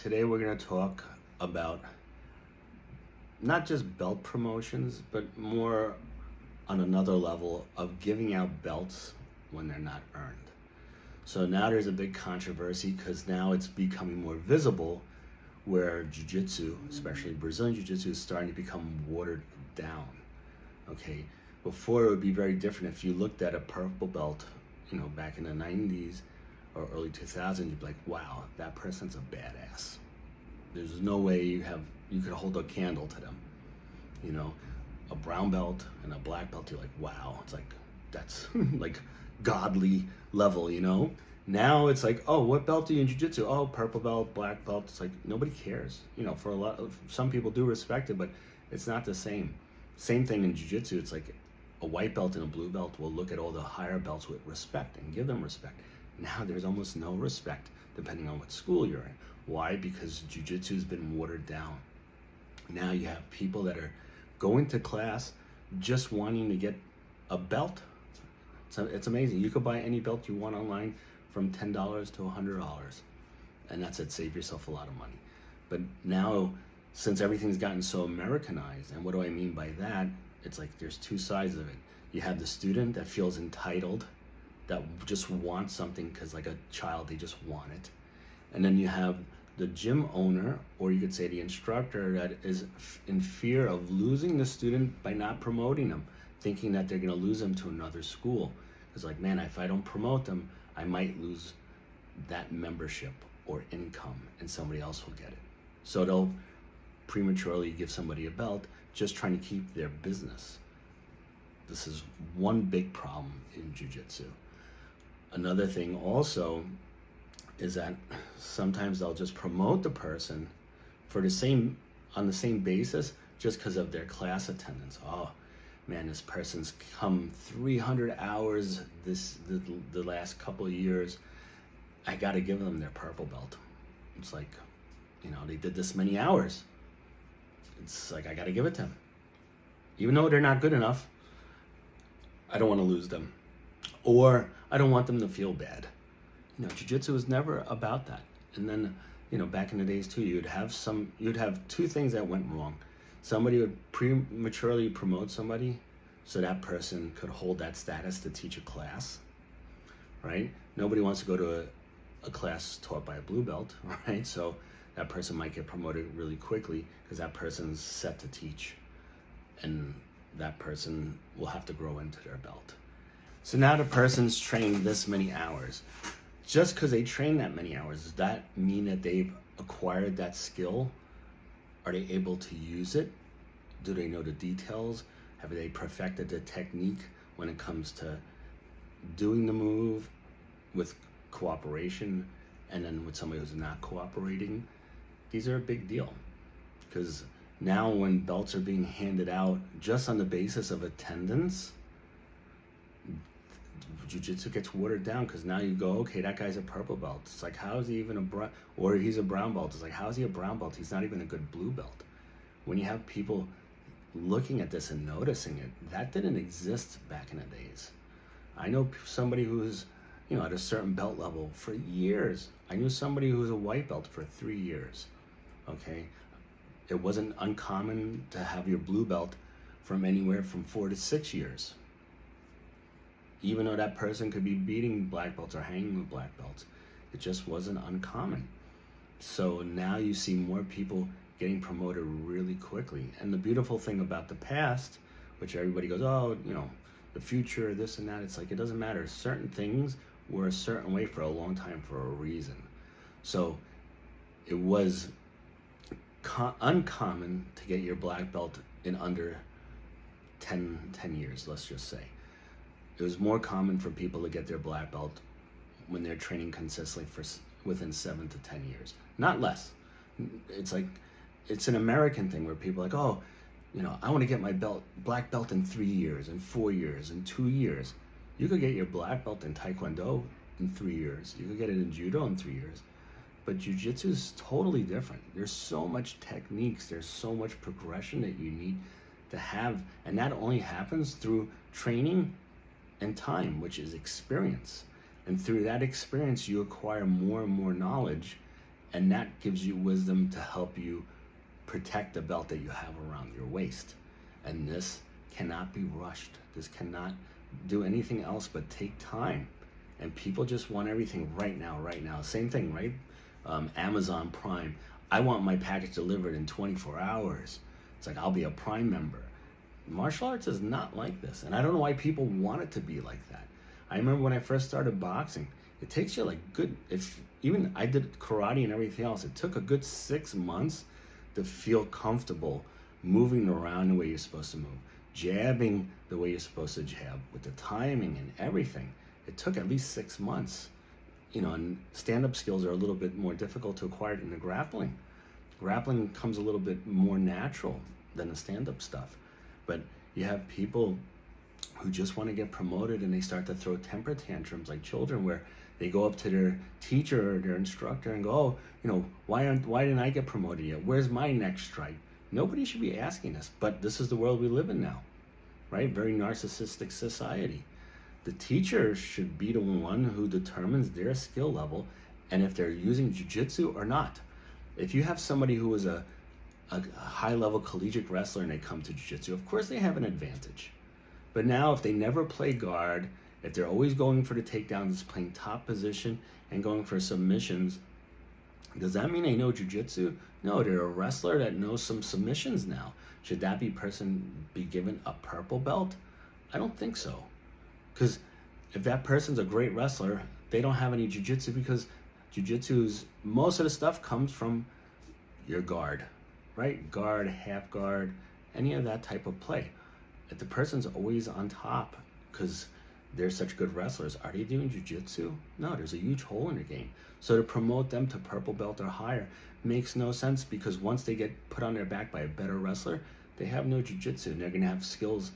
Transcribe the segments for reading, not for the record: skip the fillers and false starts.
Today we're going to talk about not just belt promotions, but more on another level of giving out belts when they're not earned. So now there's a big controversy because now it's becoming more visible where jiu-jitsu, especially Brazilian jiu-jitsu, is starting to become watered down. Okay, before it would be very different. If you looked at a purple belt, back in the 90s or early 2000s, you'd be like, wow, that person's a badass. There's no way you could hold a candle to them. A brown belt and a black belt, you're like, wow, it's like, that's like godly level, Now it's like, oh, what belt do you in jiu-jitsu? Oh, purple belt, black belt. It's like, nobody cares. For some people do respect it, but it's not the same. Same thing in jiu-jitsu. It's like a white belt and a blue belt will look at all the higher belts with respect and give them respect. Now there's almost no respect depending on what school you're in. Why? Because jiu-jitsu has been watered down. Now you have people that are going to class just wanting to get a belt. So it's amazing. You could buy any belt you want online from $10 to $100, and that's it. Save yourself a lot of money. But now, since everything's gotten so Americanized, and what do I mean by that? It's like there's two sides of it. You have the student that feels entitled, that just wants something because like a child, they just want it. And then you have the gym owner, or you could say the instructor, that is in fear of losing the student by not promoting them, thinking that they're going to lose them to another school. It's like, man, if I don't promote them, I might lose that membership or income and somebody else will get it. So they'll prematurely give somebody a belt just trying to keep their business. This is one big problem in jiu-jitsu. Another thing also is that sometimes they'll just promote the person on the same basis just because of their class attendance. Oh man, this person's come 300 hours the last couple of years. I got to give them their purple belt. It's like, they did this many hours. It's like, I got to give it to them. Even though they're not good enough, I don't want to lose them. Or I don't want them to feel bad. Jiu-jitsu was never about that. And then, back in the days too, you'd have two things that went wrong. Somebody would prematurely promote somebody so that person could hold that status to teach a class, right? Nobody wants to go to a class taught by a blue belt, right? So that person might get promoted really quickly because that person's set to teach, and that person will have to grow into their belt. So now the person's trained this many hours. Just because they train that many hours, does that mean that they've acquired that skill? Are they able to use it? Do they know the details? Have they perfected the technique when it comes to doing the move with cooperation and then with somebody who's not cooperating? These are a big deal, because now when belts are being handed out just on the basis of attendance, jiu-jitsu gets watered down, because now you go, okay, that guy's a purple belt. It's like, how is he even a brown, or he's a brown belt. It's like, how is he a brown belt? He's not even a good blue belt. When you have people looking at this and noticing it, that didn't exist back in the days. I know somebody who's, at a certain belt level for years. I knew somebody who was a white belt for 3 years, okay? It wasn't uncommon to have your blue belt from anywhere from 4 to 6 years. Even though that person could be beating black belts or hanging with black belts, it just wasn't uncommon. So now you see more people getting promoted really quickly. And the beautiful thing about the past, which everybody goes, oh, the future, this and that, it's like, it doesn't matter. Certain things were a certain way for a long time for a reason. So it was uncommon to get your black belt in under 10 years, let's just say. It was more common for people to get their black belt when they're training consistently for within 7 to 10 years, not less. It's like, it's an American thing where people are like, oh, I want to get my black belt in 3 years, in 4 years, in 2 years. You could get your black belt in Taekwondo in 3 years. You could get it in Judo in 3 years. But Jiu-Jitsu is totally different. There's so much techniques. There's so much progression that you need to have. And that only happens through training and time, which is experience. And through that experience, you acquire more and more knowledge. And that gives you wisdom to help you protect the belt that you have around your waist. And this cannot be rushed. This cannot do anything else but take time. And people just want everything right now, right now. Same thing, right? Amazon Prime. I want my package delivered in 24 hours. It's like, I'll be a Prime member. Martial arts is not like this. And I don't know why people want it to be like that. I remember when I first started boxing, it takes you like even I did karate and everything else, it took a good 6 months to feel comfortable moving around the way you're supposed to move, jabbing the way you're supposed to jab, with the timing and everything. It took at least 6 months. And stand-up skills are a little bit more difficult to acquire than the grappling. Grappling comes a little bit more natural than the stand-up stuff. But you have people who just want to get promoted and they start to throw temper tantrums like children, where they go up to their teacher or their instructor and go, why didn't I get promoted yet? Where's my next strike? Nobody should be asking this, but this is the world we live in now, right? Very narcissistic society. The teacher should be the one who determines their skill level and if they're using jiu-jitsu or not. If you have somebody who is a high-level collegiate wrestler and they come to jiu-jitsu, of course they have an advantage. But now if they never play guard, if they're always going for the takedowns, playing top position and going for submissions, does that mean they know jiu-jitsu? No, they're a wrestler that knows some submissions now. Should that person be given a purple belt? I don't think so. Because if that person's a great wrestler, they don't have any jiu-jitsu, because jiu-jitsu's, most of the stuff comes from your guard, right? Guard, half guard, any of that type of play. If the person's always on top because they're such good wrestlers, are they doing jiu-jitsu? No, there's a huge hole in their game. So to promote them to purple belt or higher makes no sense, because once they get put on their back by a better wrestler, they have no jiu-jitsu and they're going to have skills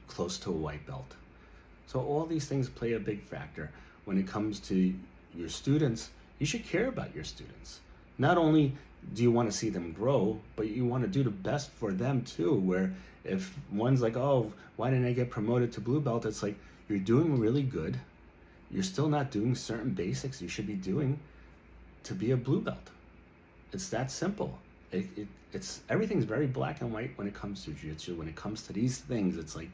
close to a white belt. So all these things play a big factor. When it comes to your students, you should care about your students. Not only do you want to see them grow, but you want to do the best for them too, where if one's like, oh, why didn't I get promoted to blue belt? It's like, you're doing really good. You're still not doing certain basics you should be doing to be a blue belt. It's that simple. It's everything's very black and white when it comes to jiu-jitsu. When it comes to these things, it's like,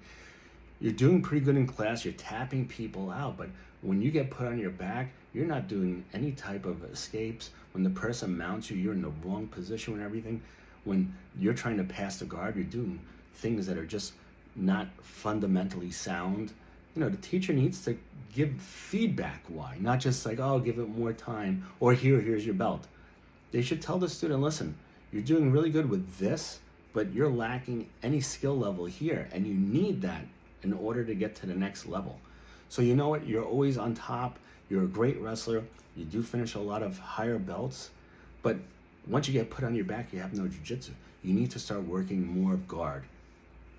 you're doing pretty good in class, you're tapping people out, but when you get put on your back, you're not doing any type of escapes. When the person mounts you, you're in the wrong position and everything. When you're trying to pass the guard, you're doing things that are just not fundamentally sound. The teacher needs to give feedback why, not just like, oh, give it more time, or here's your belt. They should tell the student, listen, you're doing really good with this, but you're lacking any skill level here, and you need that in order to get to the next level. So you know what? You're always on top. You're a great wrestler. You do finish a lot of higher belts. But once you get put on your back, you have no jiu-jitsu. You need to start working more of guard.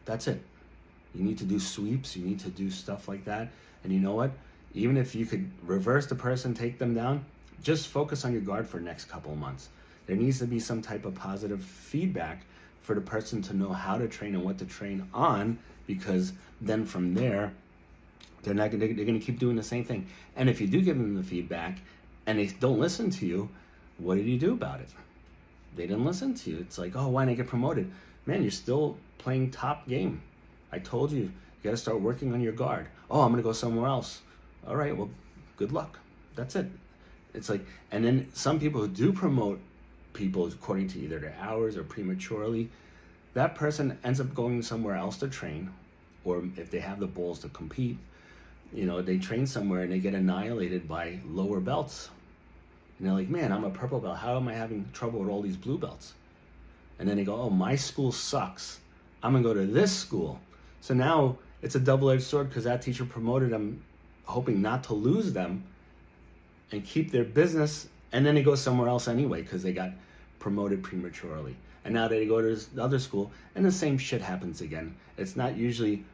That's it. You need to do sweeps. You need to do stuff like that. And you know what? Even if you could reverse the person, take them down, just focus on your guard for the next couple of months. There needs to be some type of positive feedback for the person to know how to train and what to train on, because then from there, they're going to keep doing the same thing. And if you do give them the feedback and they don't listen to you, what did you do about it? They didn't listen to you. It's like, oh, why didn't I get promoted? Man, you're still playing top game. I told you, you got to start working on your guard. Oh, I'm going to go somewhere else. All right, well, good luck. That's it. It's like, and then some people who do promote people according to either their hours or prematurely, that person ends up going somewhere else to train, or if they have the balls to compete, they train somewhere and they get annihilated by lower belts. And they're like, man, I'm a purple belt. How am I having trouble with all these blue belts? And then they go, oh, my school sucks. I'm going to go to this school. So now it's a double-edged sword, because that teacher promoted them hoping not to lose them and keep their business. And then they go somewhere else anyway because they got promoted prematurely. And now they go to the other school and the same shit happens again. It's not usually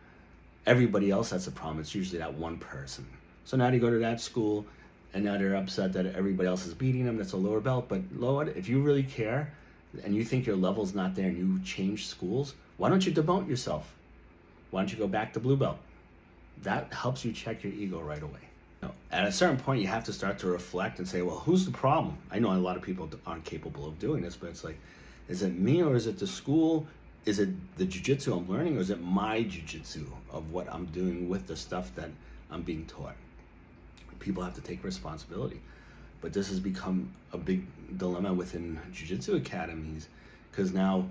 everybody else that's the problem. It's usually that one person. So now they go to that school and now they're upset that everybody else is beating them. That's a lower belt. But Lord, if you really care and you think your level's not there and you change schools, why don't you demote yourself? Why don't you go back to blue belt? That helps you check your ego right away. At a certain point, you have to start to reflect and say, well, who's the problem? I know a lot of people aren't capable of doing this, but it's like, is it me or is it the school? Is it the jiu-jitsu I'm learning, or is it my jiu-jitsu of what I'm doing with the stuff that I'm being taught? People have to take responsibility. But this has become a big dilemma within jiu-jitsu academies, because now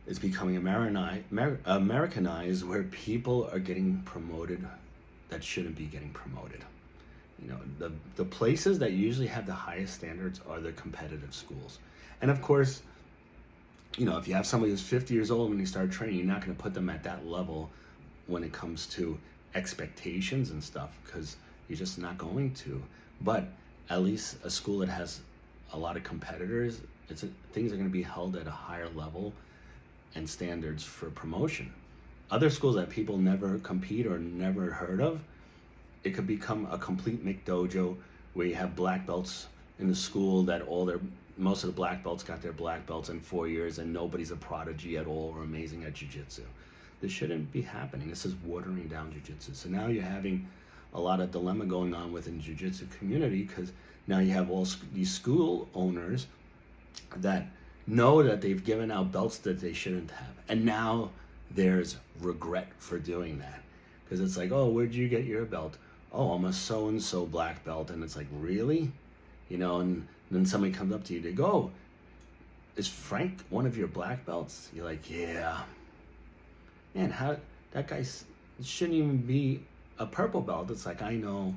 it's becoming Americanized, where people are getting promoted that shouldn't be getting promoted. The places that usually have the highest standards are the competitive schools. And of course, if you have somebody who's 50 years old when they start training, you're not going to put them at that level when it comes to expectations and stuff, because you're just not going to. But at least a school that has a lot of competitors, things are going to be held at a higher level and standards for promotion. Other schools that people never compete or never heard of, it could become a complete McDojo where you have black belts in the school that most of the black belts got their black belts in 4 years, and nobody's a prodigy at all or amazing at jiu-jitsu. This shouldn't be happening. This is watering down jiu-jitsu. So now you're having a lot of dilemma going on within jiu-jitsu community, because now you have all these school owners that know that they've given out belts that they shouldn't have. And now there's regret for doing that, because it's like, oh, where'd you get your belt? Oh, I'm a so-and-so black belt. And it's like, really? And then somebody comes up to you, they go, oh, is Frank one of your black belts? You're like, yeah. Man, that guy shouldn't even be a purple belt. It's like, I know,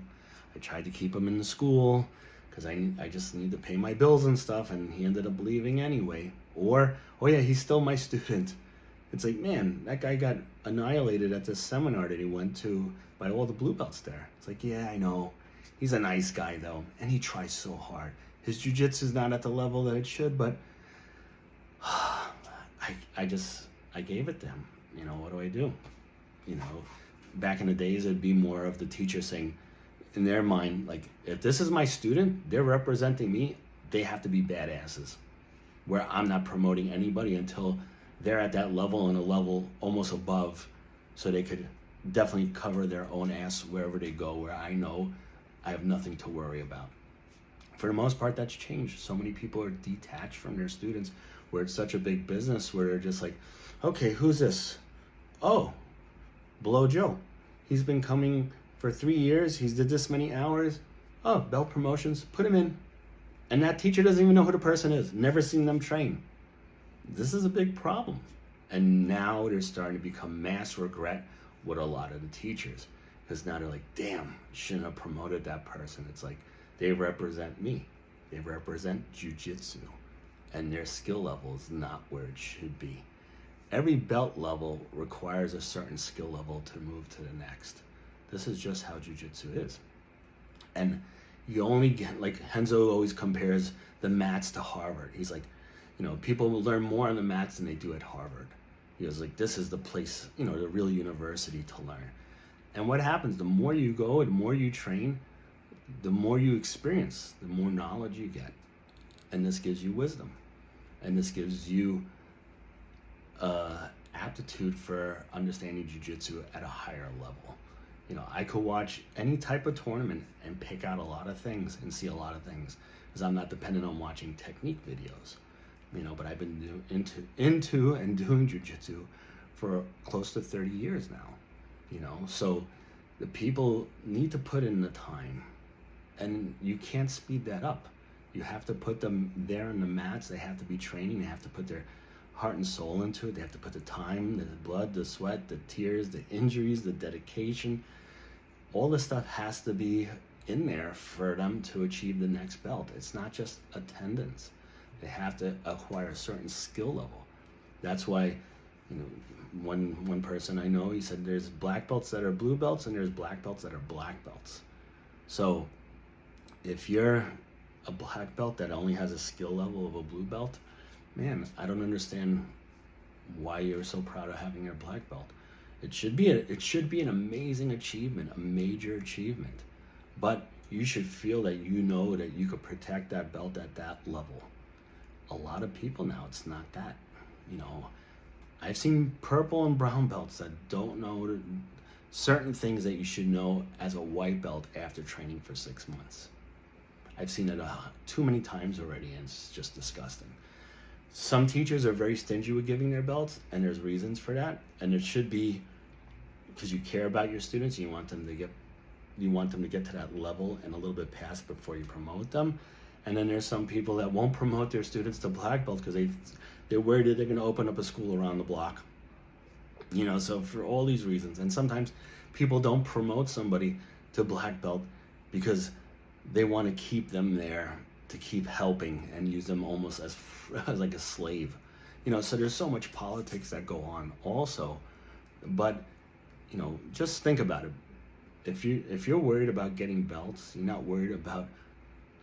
I tried to keep him in the school because I just need to pay my bills and stuff, and he ended up leaving anyway. Or, oh yeah, he's still my student. It's like, man, that guy got annihilated at this seminar that he went to by all the blue belts there. It's like, yeah, I know. He's a nice guy though, and he tries so hard. His jiu-jitsu is not at the level that it should, but I gave it to him. What do I do? Back in the days, it'd be more of the teacher saying, in their mind, like, if this is my student, they're representing me, they have to be badasses, where I'm not promoting anybody until they're at that level and a level almost above, so they could definitely cover their own ass wherever they go, where I know I have nothing to worry about. For the most part, that's changed. So many people are detached from their students, where it's such a big business where they're just like, okay, who's this? Oh, Below Joe. He's been coming for 3 years. He's did this many hours. Oh, belt promotions, put him in. And that teacher doesn't even know who the person is. Never seen them train. This is a big problem. And now they're starting to become mass regret with a lot of the teachers. Because now they're like, damn, shouldn't have promoted that person. It's like, they represent me. They represent jiu-jitsu. And their skill level is not where it should be. Every belt level requires a certain skill level to move to the next. This is just how jiu-jitsu is. And you only get, like Henzo always compares the mats to Harvard. He's like, people will learn more on the mats than they do at Harvard. He was like, this is the place, the real university to learn. And what happens, the more you go, the more you train, the more you experience, the more knowledge you get. And this gives you wisdom. And this gives you aptitude for understanding jiu-jitsu at a higher level. I could watch any type of tournament and pick out a lot of things and see a lot of things, because I'm not dependent on watching technique videos. But I've been into and doing jiu-jitsu for close to 30 years now. So the people need to put in the time, and you can't speed that up. You have to put them there on the mats. They have to be training. They have to put their heart and soul into it. They have to put the time, the blood, the sweat, the tears, the injuries, the dedication. All this stuff has to be in there for them to achieve the next belt. It's not just attendance. They have to acquire a certain skill level. That's why, one person I know, he said there's black belts that are blue belts and there's black belts that are black belts. So if you're a black belt that only has a skill level of a blue belt, man, I don't understand why you're so proud of having your black belt. It should be an amazing achievement, a major achievement. But you should feel that that you could protect that belt at that level. A lot of people now, it's not that. I've seen purple and brown belts that don't know certain things that you should know as a white belt after training for 6 months. I've seen it too many times already, and it's just disgusting. Some teachers are very stingy with giving their belts, and there's reasons for that. And it should be because you care about your students, and you want them to get to that level and a little bit past before you promote them. And then there's some people that won't promote their students to black belt because they're worried that they're going to open up a school around the block. You know, so for all these reasons, and sometimes people don't promote somebody to black belt because they want to keep them there to keep helping and use them almost as like a slave. You know, so there's so much politics that go on also. But, you know, just think about it. If you're worried about getting belts, you're not worried about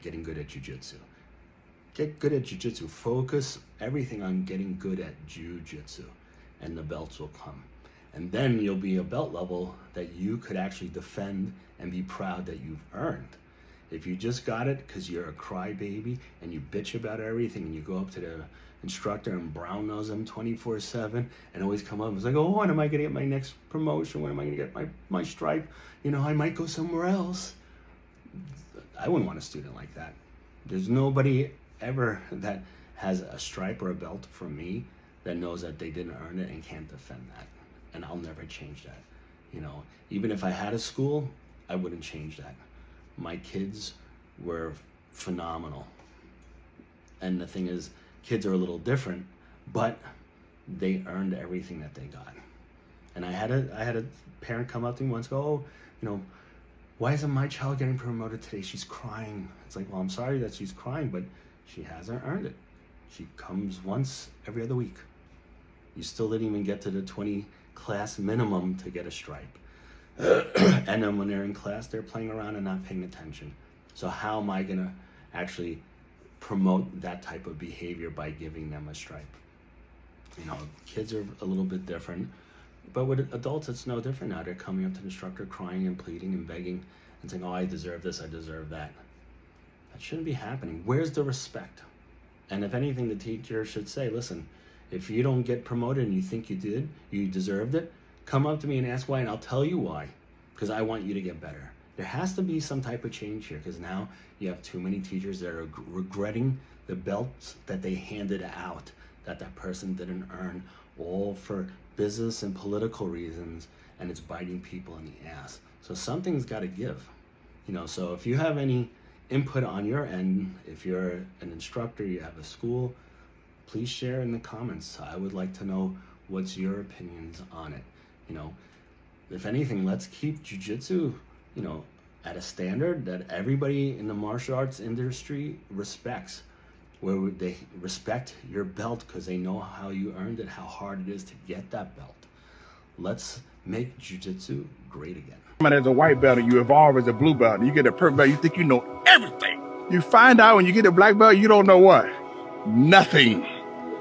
getting good at jiu-jitsu. Get good at jiu-jitsu. Focus everything on getting good at jiu-jitsu, and the belts will come. And then you'll be a belt level that you could actually defend and be proud that you've earned. If you just got it because you're a crybaby and you bitch about everything and you go up to the instructor and brown nose them 24/7 and always come up and it's like, oh, when am I going to get my next promotion? When am I going to get my stripe? You know, I might go somewhere else. I wouldn't want a student like that. There's nobody ever that has a stripe or a belt from me that knows that they didn't earn it and can't defend that. And I'll never change that. You know, even if I had a school, I wouldn't change that. My kids were phenomenal. And the thing is, kids are a little different, but they earned everything that they got. And I had a parent come up to me once, go, oh, you know, why isn't my child getting promoted today? She's crying. It's like, well, I'm sorry that she's crying, but she hasn't earned it. She comes once every other week. You still didn't even get to the 20 class minimum to get a stripe. And then when they're in class, they're playing around and not paying attention. So how am I going to actually promote that type of behavior by giving them a stripe? You know, kids are a little bit different, but with adults, it's no different now. They're coming up to the instructor crying and pleading and begging and saying, oh, I deserve this, I deserve that. That shouldn't be happening. Where's the respect? And if anything, the teacher should say, listen, if you don't get promoted and you think you deserved it, come up to me and ask why, and I'll tell you why, because I want you to get better. There has to be some type of change here, because now you have too many teachers that are regretting the belts that they handed out, that person didn't earn, all for business and political reasons, and it's biting people in the ass. So something's got to give. You know, so if you have any input on your end, if you're an instructor, you have a school, please share in the comments. I would like to know what's your opinions on it. You know, if anything, let's keep jiu-jitsu, you know, at a standard that everybody in the martial arts industry respects, where they respect your belt because they know how you earned it, how hard it is to get that belt. Let's make jiu-jitsu great again. As a white belt, you evolve as a blue belt. You get a purple belt, you think you know everything. You find out when you get a black belt, you don't know what? Nothing.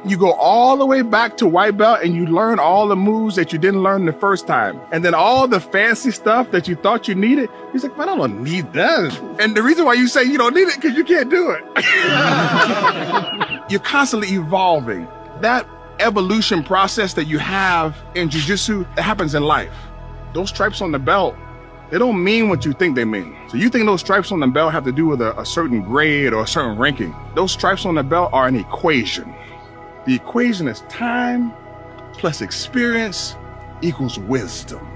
You go all the way back to white belt and you learn all the moves that you didn't learn the first time. And then all the fancy stuff that you thought you needed, you're like, man, I don't need that. And the reason why you say you don't need it, because you can't do it. You're constantly evolving. That evolution process that you have in jiu-jitsu, that happens in life. Those stripes on the belt, they don't mean what you think they mean. So you think those stripes on the belt have to do with a certain grade or a certain ranking. Those stripes on the belt are an equation. The equation is time plus experience equals wisdom.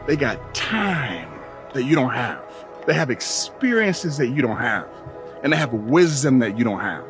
They got time that you don't have. They have experiences that you don't have. And they have wisdom that you don't have.